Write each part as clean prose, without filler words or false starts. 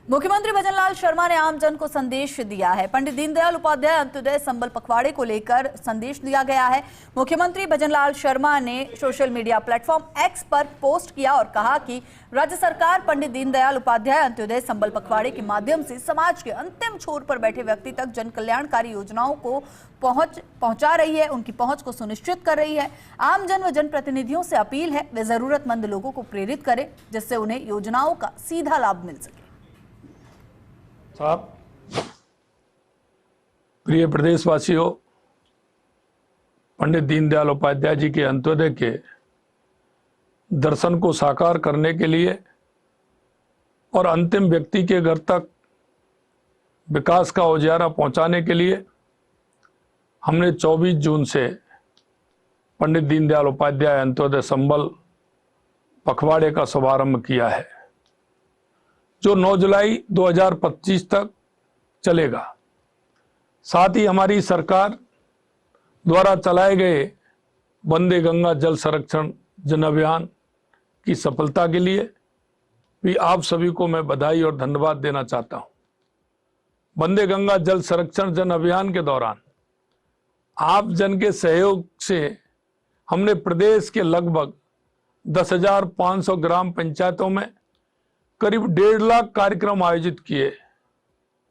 मुख्यमंत्री भजनलाल शर्मा ने आमजन को संदेश दिया है। पंडित दीनदयाल उपाध्याय अंत्योदय संबल पखवाड़े को लेकर संदेश दिया गया है। मुख्यमंत्री भजनलाल शर्मा ने सोशल मीडिया प्लेटफॉर्म एक्स पर पोस्ट किया और कहा कि राज्य सरकार पंडित दीनदयाल उपाध्याय अंत्योदय संबल पखवाड़े के माध्यम से समाज के अंतिम छोर पर बैठे व्यक्ति तक जन कल्याणकारी योजनाओं को पहुंचा रही है, उनकी पहुंच को सुनिश्चित कर रही है। आमजन व जनप्रतिनिधियों से अपील है वे जरूरतमंद लोगों को प्रेरित करें जिससे उन्हें योजनाओं का सीधा लाभ मिल सके। साहब, प्रिय प्रदेशवासियों, पंडित दीनदयाल उपाध्याय जी के अंत्योदय के दर्शन को साकार करने के लिए और अंतिम व्यक्ति के घर तक विकास का उजियारा पहुंचाने के लिए हमने 24 जून से पंडित दीनदयाल उपाध्याय अंत्योदय संबल पखवाड़े का शुभारंभ किया है, जो 9 जुलाई 2025 तक चलेगा। साथ ही हमारी सरकार द्वारा चलाए गए वंदे गंगा जल संरक्षण जन अभियान की सफलता के लिए भी आप सभी को मैं बधाई और धन्यवाद देना चाहता हूं। वंदे गंगा जल संरक्षण जन अभियान के दौरान आप जन के सहयोग से हमने प्रदेश के लगभग 10,500 ग्राम पंचायतों में करीब 1.5 लाख कार्यक्रम आयोजित किए,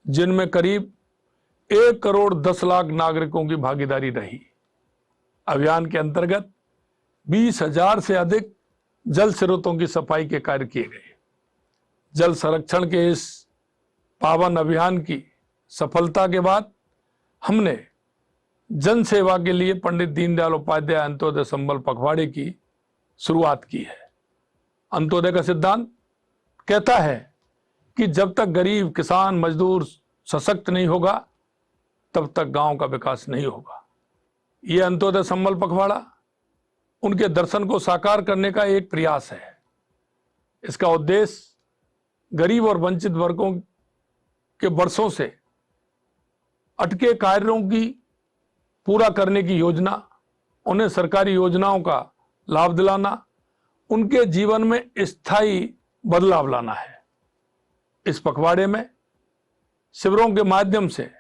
जिनमें करीब 1 करोड़ 10 लाख नागरिकों की भागीदारी रही। अभियान के अंतर्गत 20,000 से अधिक जल स्रोतों की सफाई के कार्य किए गए। जल संरक्षण के इस पावन अभियान की सफलता के बाद हमने जन सेवा के लिए पंडित दीनदयाल उपाध्याय अंत्योदय संबल पखवाड़े की शुरुआत की है। अंत्योदय का सिद्धांत कहता है कि जब तक गरीब, किसान, मजदूर सशक्त नहीं होगा तब तक गांव का विकास नहीं होगा। यह अंत्योदय संबल पखवाड़ा उनके दर्शन को साकार करने का एक प्रयास है। इसका उद्देश्य गरीब और वंचित वर्गों के वर्षों से अटके कार्यों की पूरा करने की योजना, उन्हें सरकारी योजनाओं का लाभ दिलाना, उनके जीवन में स्थायी बदलाव लाना है। इस पखवाड़े में शिविरों के माध्यम से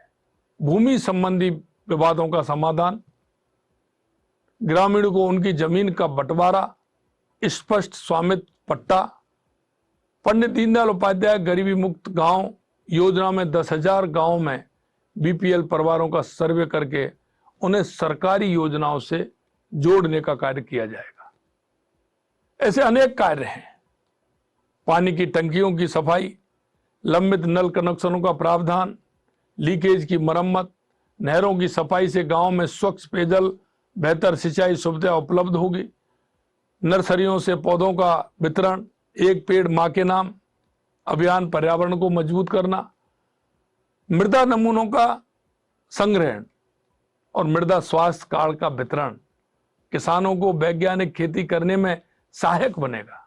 भूमि संबंधी विवादों का समाधान, ग्रामीणों को उनकी जमीन का बंटवारा, स्पष्ट स्वामित्व पट्टा, पंडित दीनदयाल उपाध्याय गरीबी मुक्त गांव योजना में 10,000 गांवों में बीपीएल परिवारों का सर्वे करके उन्हें सरकारी योजनाओं से जोड़ने का कार्य किया जाएगा। ऐसे अनेक कार्य हैं। पानी की टंकियों की सफाई, लंबित नल कनेक्शनों का प्रावधान, लीकेज की मरम्मत, नहरों की सफाई से गांव में स्वच्छ पेयजल, बेहतर सिंचाई सुविधा उपलब्ध होगी। नर्सरियों से पौधों का वितरण, एक पेड़ मां के नाम अभियान पर्यावरण को मजबूत करना, मृदा नमूनों का संग्रहण और मृदा स्वास्थ्य कार्ड का वितरण किसानों को वैज्ञानिक खेती करने में सहायक बनेगा।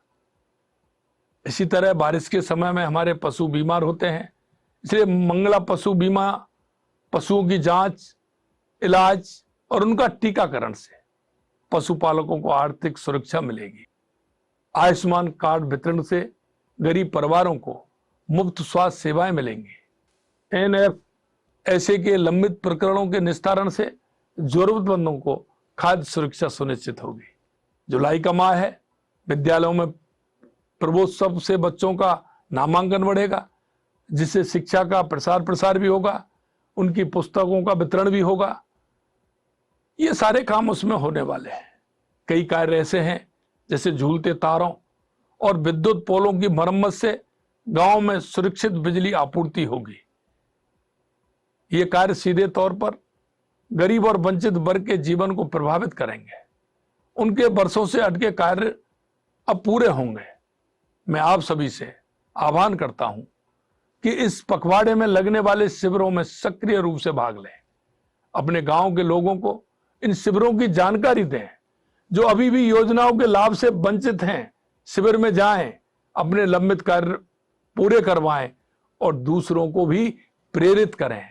इसी तरह बारिश के समय में हमारे पशु बीमार होते हैं, इसलिए मंगला पशु बीमा, पशुओं की जांच, इलाज और उनका टीकाकरण से पशुपालकों को आर्थिक सुरक्षा मिलेगी। आयुष्मान कार्ड वितरण से गरीब परिवारों को मुफ्त स्वास्थ्य सेवाएं मिलेंगी। एनएफएसए के लंबित प्रकरणों के निस्तारण से जरूरतमंदों को खाद्य सुरक्षा सुनिश्चित होगी। जुलाई का माह है, विद्यालयों में प्रबोत्सव से बच्चों का नामांकन बढ़ेगा, जिससे शिक्षा का प्रसार भी होगा, उनकी पुस्तकों का वितरण भी होगा। ये सारे काम उसमें होने वाले हैं। कई कार्य ऐसे हैं जैसे झूलते तारों और विद्युत पोलों की मरम्मत से गांव में सुरक्षित बिजली आपूर्ति होगी। ये कार्य सीधे तौर पर गरीब और वंचित वर्ग के जीवन को प्रभावित करेंगे। उनके वर्षों से अटके कार्य अब पूरे होंगे। मैं आप सभी से आह्वान करता हूं कि इस पखवाड़े में लगने वाले शिविरों में सक्रिय रूप से भाग लें। अपने गांव के लोगों को इन शिविरों की जानकारी दें। जो अभी भी योजनाओं के लाभ से वंचित हैं, शिविर में जाएं, अपने लंबित कार्य पूरे करवाएं और दूसरों को भी प्रेरित करें।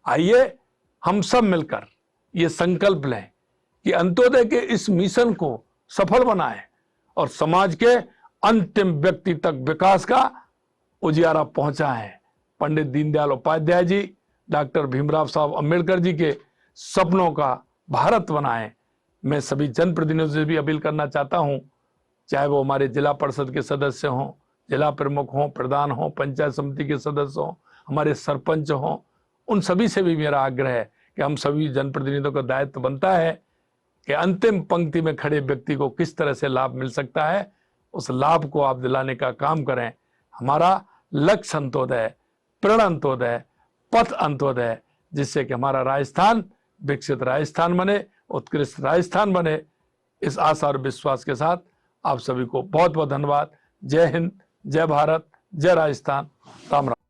आइए हम सब मिलकर ये संकल्प लें कि अंत्योदय के इस मिशन को सफल बनाएं और समाज के अंतिम व्यक्ति तक विकास का उजियारा पहुंचा है। पंडित दीनदयाल उपाध्याय जी, डॉक्टर भीमराव साहब अम्बेडकर जी के सपनों का भारत बनाएं। मैं सभी जनप्रतिनिधियों से भी अपील करना चाहता हूं, चाहे वो हमारे जिला परिषद के सदस्य हों, जिला प्रमुख हों, प्रधान हों, पंचायत समिति के सदस्य हों, हमारे सरपंच हों, उन सभी से भी मेरा आग्रह है कि हम सभी जनप्रतिनिधियों का दायित्व बनता है कि अंतिम पंक्ति में खड़े व्यक्ति को किस तरह से लाभ मिल सकता है, उस लाभ को आप दिलाने का काम करें। हमारा लक्ष्य अंत्योदय, प्रण अंत्योदय, पथ अंत्योदय, जिससे कि हमारा राजस्थान विकसित राजस्थान बने, उत्कृष्ट राजस्थान बने। इस आशा और विश्वास के साथ आप सभी को बहुत बहुत धन्यवाद। जय हिंद, जय भारत, जय राजस्थान, राम राम।